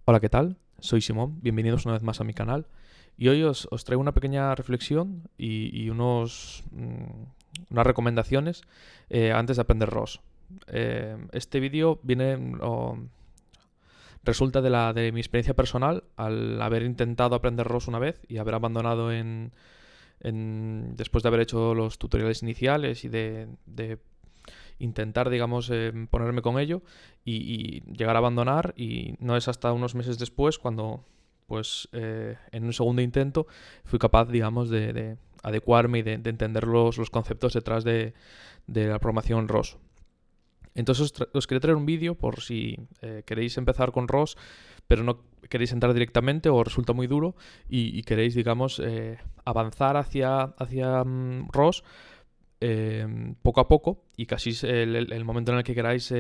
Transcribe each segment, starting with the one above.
Hola, ¿qué tal? Soy Simón, bienvenidos una vez más a mi canal. Y hoy os traigo una pequeña reflexión y unas recomendaciones antes de aprender ROS. Este vídeo resulta de mi experiencia personal al haber intentado aprender ROS una vez y haber abandonado después de haber hecho los tutoriales iniciales y de intentar, digamos, ponerme con ello y llegar a abandonar, y no es hasta unos meses después cuando, pues, en un segundo intento fui capaz, digamos, de adecuarme y de entender los conceptos detrás de la programación ROS. Entonces os quería traer un vídeo por si queréis empezar con ROS, pero no queréis entrar directamente o resulta muy duro y queréis, digamos, avanzar hacia ROS poco a poco, y casi el momento en el que queráis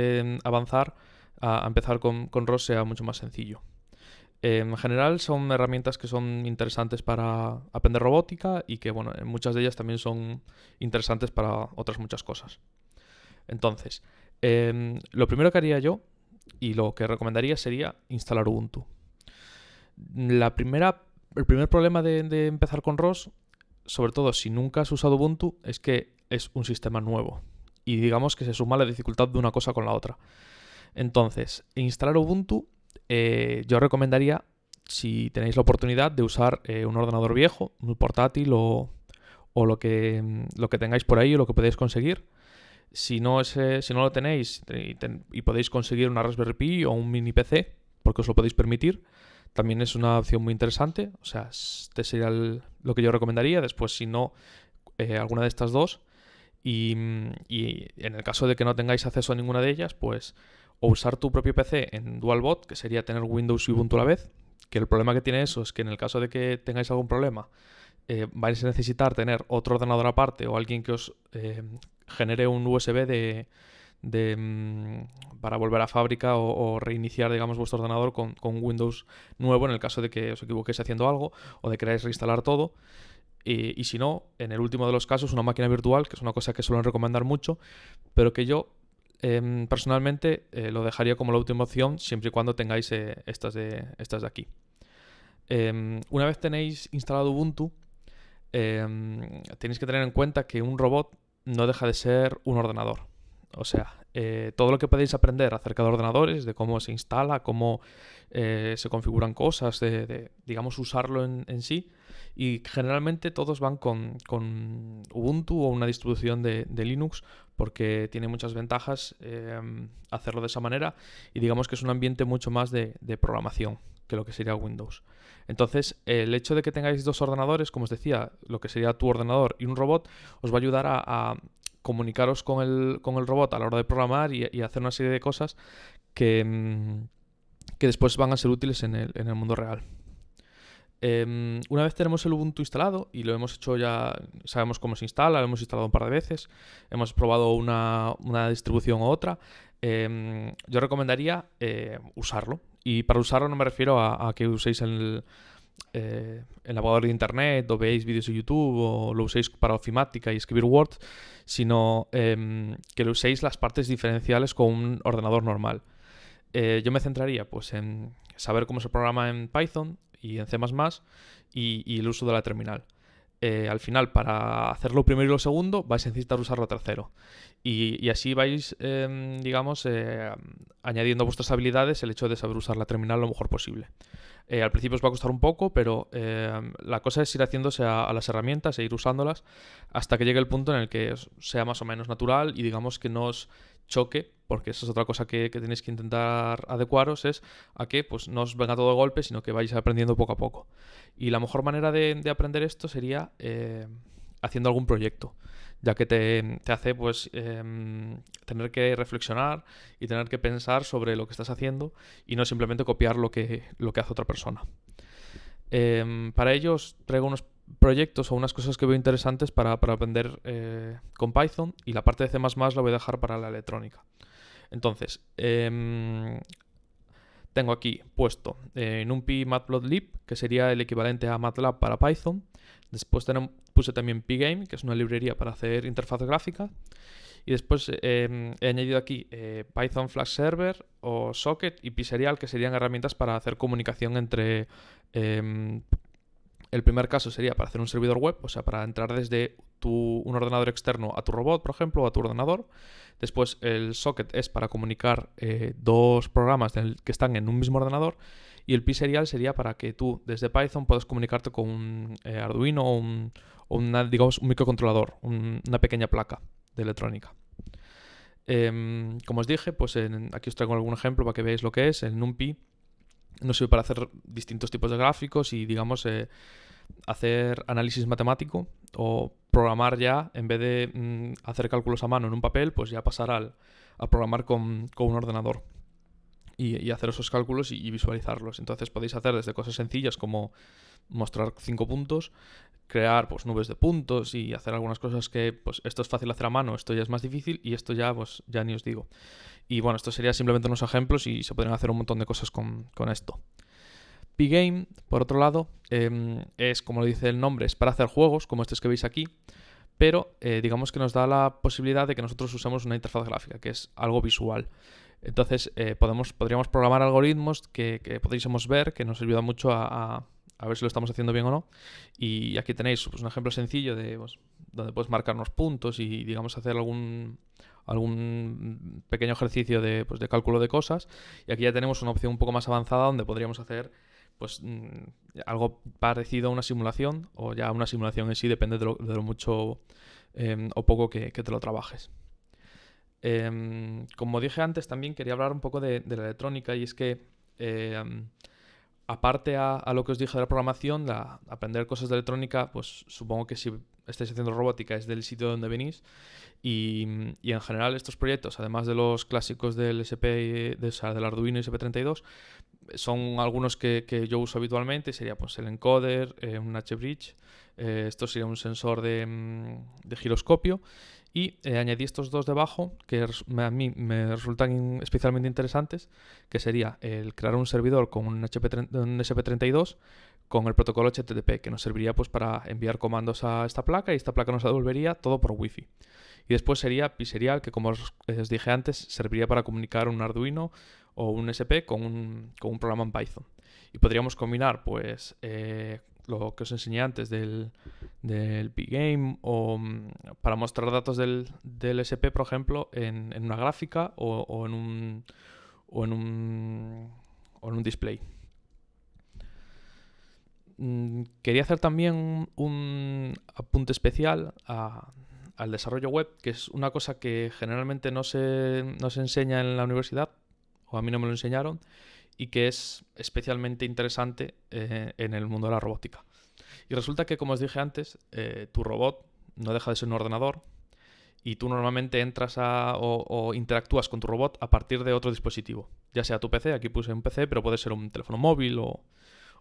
avanzar a empezar con ROS sea mucho más sencillo. En general son herramientas que son interesantes para aprender robótica y que, bueno, muchas de ellas también son interesantes para otras muchas cosas. Entonces, lo primero que haría yo y lo que recomendaría sería instalar Ubuntu. El primer problema de empezar con ROS, sobre todo si nunca has usado Ubuntu, es que es un sistema nuevo. Y digamos que se suma la dificultad de una cosa con la otra. Entonces, instalar Ubuntu, yo recomendaría, si tenéis la oportunidad, de usar un ordenador viejo, un portátil o lo que tengáis por ahí o lo que podéis conseguir. Si no lo tenéis y podéis conseguir una Raspberry Pi o un mini PC, porque os lo podéis permitir, también es una opción muy interesante. O sea, este sería lo que yo recomendaría. Después, si no, alguna de estas dos. Y en el caso de que no tengáis acceso a ninguna de ellas, pues o usar tu propio PC en DualBoot, que sería tener Windows y Ubuntu a la vez. Que el problema que tiene eso es que en el caso de que tengáis algún problema, vais a necesitar tener otro ordenador aparte o alguien que os genere un USB para volver a fábrica o reiniciar, digamos, vuestro ordenador con Windows nuevo en el caso de que os equivoquéis haciendo algo o de queráis reinstalar todo. Y si no, en el último de los casos, una máquina virtual, que es una cosa que suelen recomendar mucho, pero que yo personalmente lo dejaría como la última opción siempre y cuando tengáis estas de aquí. Una vez tenéis instalado Ubuntu, tenéis que tener en cuenta que un robot no deja de ser un ordenador. O sea, todo lo que podéis aprender acerca de ordenadores, de cómo se instala, cómo se configuran cosas, digamos, usarlo en sí. Y generalmente todos van con Ubuntu o una distribución de Linux, porque tiene muchas ventajas hacerlo de esa manera, y digamos que es un ambiente mucho más de programación que lo que sería Windows. Entonces, el hecho de que tengáis dos ordenadores, como os decía, lo que sería tu ordenador y un robot, os va a ayudar a comunicaros con el robot a la hora de programar y hacer una serie de cosas que después van a ser útiles en el mundo real. Una vez tenemos el Ubuntu instalado y lo hemos hecho, ya sabemos cómo se instala, lo hemos instalado un par de veces, hemos probado una distribución u otra, yo recomendaría usarlo. Y para usarlo no me refiero a que uséis el navegador de internet o veáis vídeos de YouTube o lo uséis para ofimática y escribir Word, sino que lo uséis las partes diferenciales con un ordenador normal. Yo me centraría, pues, en saber cómo se programa en Python y en C++ y el uso de la terminal. Al final, para hacer lo primero y lo segundo, vais a necesitar usar lo tercero. Y así vais, digamos, añadiendo a vuestras habilidades el hecho de saber usar la terminal lo mejor posible. Al principio os va a costar un poco, pero la cosa es ir haciéndose a las herramientas e ir usándolas hasta que llegue el punto en el que sea más o menos natural y, digamos, que no os choque, porque esa es otra cosa que tenéis que intentar adecuaros, es a que, pues, no os venga todo de golpe, sino que vais aprendiendo poco a poco. Y la mejor manera de aprender esto sería haciendo algún proyecto, ya que te hace, pues, tener que reflexionar y tener que pensar sobre lo que estás haciendo y no simplemente copiar lo que hace otra persona. Para ello os traigo unos proyectos o unas cosas que veo interesantes para aprender con Python, y la parte de C++ la voy a dejar para la electrónica. Entonces, tengo aquí puesto NumPy Matplotlib, que sería el equivalente a MATLAB para Python. Después puse también Pygame, que es una librería para hacer interfaz gráfica. Y después he añadido aquí Python Flash Server o Socket y pSerial, que serían herramientas para hacer comunicación entre... el primer caso sería para hacer un servidor web, o sea, para entrar desde un ordenador externo a tu robot, por ejemplo, o a tu ordenador. Después el socket es para comunicar dos programas que están en un mismo ordenador. Y el pSerial sería para que tú desde Python puedas comunicarte con un Arduino o digamos, un microcontrolador, una pequeña placa de electrónica. Como os dije, pues aquí os traigo algún ejemplo para que veáis lo que es. El NumPy nos sirve para hacer distintos tipos de gráficos y, digamos, hacer análisis matemático o programar ya, en vez de hacer cálculos a mano en un papel, pues ya pasar a programar con un ordenador y hacer esos cálculos y visualizarlos. Entonces podéis hacer desde cosas sencillas como mostrar 5 puntos, crear pues nubes de puntos y hacer algunas cosas que pues esto es fácil hacer a mano, esto ya es más difícil y esto ya pues ya ni os digo. Y bueno, esto sería simplemente unos ejemplos y se podrían hacer un montón de cosas con esto. Pgame, por otro lado, es, como lo dice el nombre, es para hacer juegos, como estos que veis aquí, pero digamos que nos da la posibilidad de que nosotros usemos una interfaz gráfica, que es algo visual. Entonces podríamos programar algoritmos que podríamos ver, que nos ayuda mucho a ver si lo estamos haciendo bien o no. Y aquí tenéis pues, un ejemplo sencillo de pues, donde puedes marcar unos puntos y, digamos, hacer algún pequeño ejercicio de cálculo de cosas. Y aquí ya tenemos una opción un poco más avanzada donde podríamos hacer pues algo parecido a una simulación, o ya una simulación en sí, depende de lo mucho o poco que te lo trabajes. Como dije antes, también quería hablar un poco de la electrónica, y es que aparte a lo que os dije de la programación, aprender cosas de electrónica, pues supongo que si estáis haciendo robótica es del sitio donde venís, y en general estos proyectos, además de los clásicos del SP, del Arduino y SP32, son algunos que yo uso habitualmente. Sería pues el encoder, un H-bridge, esto sería un sensor de giroscopio, y añadí estos dos debajo que a mí me resultan especialmente interesantes, que sería el crear un servidor con un SP32 con el protocolo HTTP, que nos serviría pues para enviar comandos a esta placa, y esta placa nos devolvería todo por Wi-Fi. Y después sería pSerial, que como os dije antes, serviría para comunicar un Arduino o un SP con un programa en Python. Y podríamos combinar pues lo que os enseñé antes del pGame, o para mostrar datos del SP, por ejemplo, en una gráfica o en un display. Quería hacer también un apunte especial al desarrollo web, que es una cosa que generalmente no se enseña en la universidad, o a mí no me lo enseñaron, y que es especialmente interesante en el mundo de la robótica. Y resulta que, como os dije antes, tu robot no deja de ser un ordenador, y tú normalmente entras o interactúas con tu robot a partir de otro dispositivo, ya sea tu PC, aquí puse un PC, pero puede ser un teléfono móvil o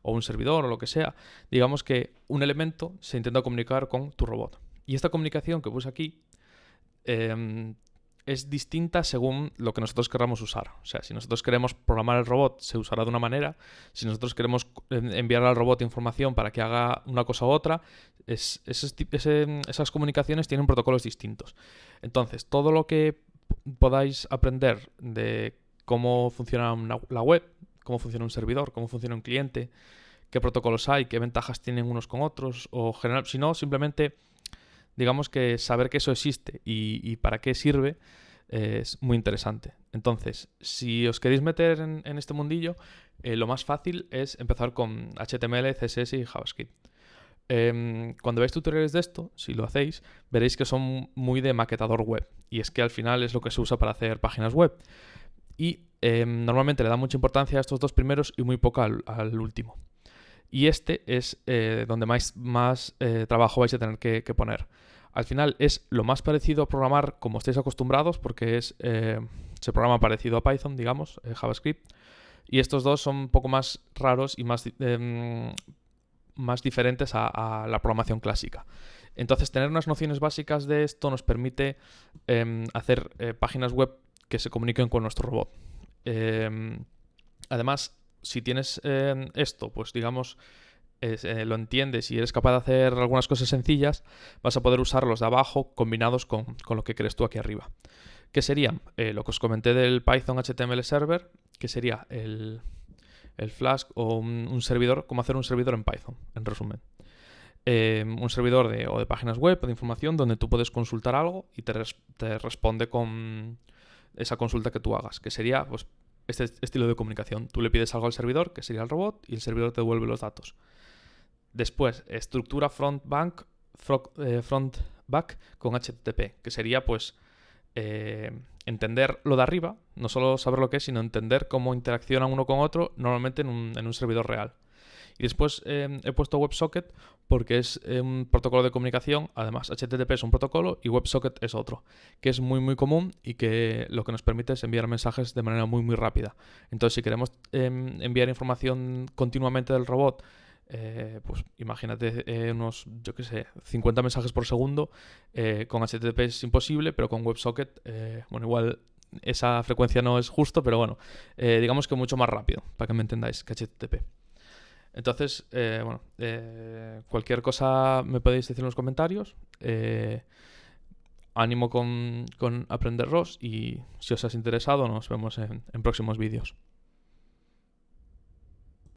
un servidor o lo que sea. Digamos que un elemento se intenta comunicar con tu robot. Y esta comunicación que puse aquí es distinta según lo que nosotros queramos usar. O sea, si nosotros queremos programar el robot, se usará de una manera. Si nosotros queremos enviar al robot información para que haga una cosa u otra, esas comunicaciones tienen protocolos distintos. Entonces, todo lo que podáis aprender de cómo funciona la web, cómo funciona un servidor, cómo funciona un cliente, qué protocolos hay, qué ventajas tienen unos con otros, o general, si no, simplemente digamos que saber que eso existe y para qué sirve es muy interesante. Entonces, si os queréis meter en este mundillo, lo más fácil es empezar con HTML, CSS y JavaScript. Cuando veáis tutoriales de esto, si lo hacéis, veréis que son muy de maquetador web, y es que al final es lo que se usa para hacer páginas web. Y normalmente le da mucha importancia a estos dos primeros y muy poca al último. Y este es donde más trabajo vais a tener que poner. Al final es lo más parecido a programar como estáis acostumbrados, porque se programa parecido a Python, digamos, JavaScript. Y estos dos son un poco más raros y más diferentes a la programación clásica. Entonces, tener unas nociones básicas de esto nos permite hacer páginas web que se comuniquen con nuestro robot. Además, si tienes esto, pues digamos, lo entiendes y eres capaz de hacer algunas cosas sencillas, vas a poder usar los de abajo combinados con lo que crees tú aquí arriba. ¿Qué serían? Lo que os comenté del Python HTML Server, que sería el Flask o un servidor, cómo hacer un servidor en Python, en resumen. Un servidor de páginas web, de información, donde tú puedes consultar algo y te responde con esa consulta que tú hagas, que sería pues este estilo de comunicación. Tú le pides algo al servidor, que sería el robot, y el servidor te devuelve los datos. Después, estructura front-back con HTTP, que sería pues entender lo de arriba, no solo saber lo que es, sino entender cómo interaccionan uno con otro, normalmente en un servidor real. Y después he puesto WebSocket porque es un protocolo de comunicación. Además, HTTP es un protocolo y WebSocket es otro, que es muy muy común y que lo que nos permite es enviar mensajes de manera muy muy rápida. Entonces, si queremos enviar información continuamente del robot, pues imagínate unos, yo qué sé, 50 mensajes por segundo, con HTTP es imposible, pero con WebSocket, bueno, igual esa frecuencia no es justo, pero bueno, digamos que mucho más rápido, para que me entendáis, que HTTP. Entonces, cualquier cosa me podéis decir en los comentarios. Ánimo con aprender ROS y si os has interesado nos vemos en próximos vídeos.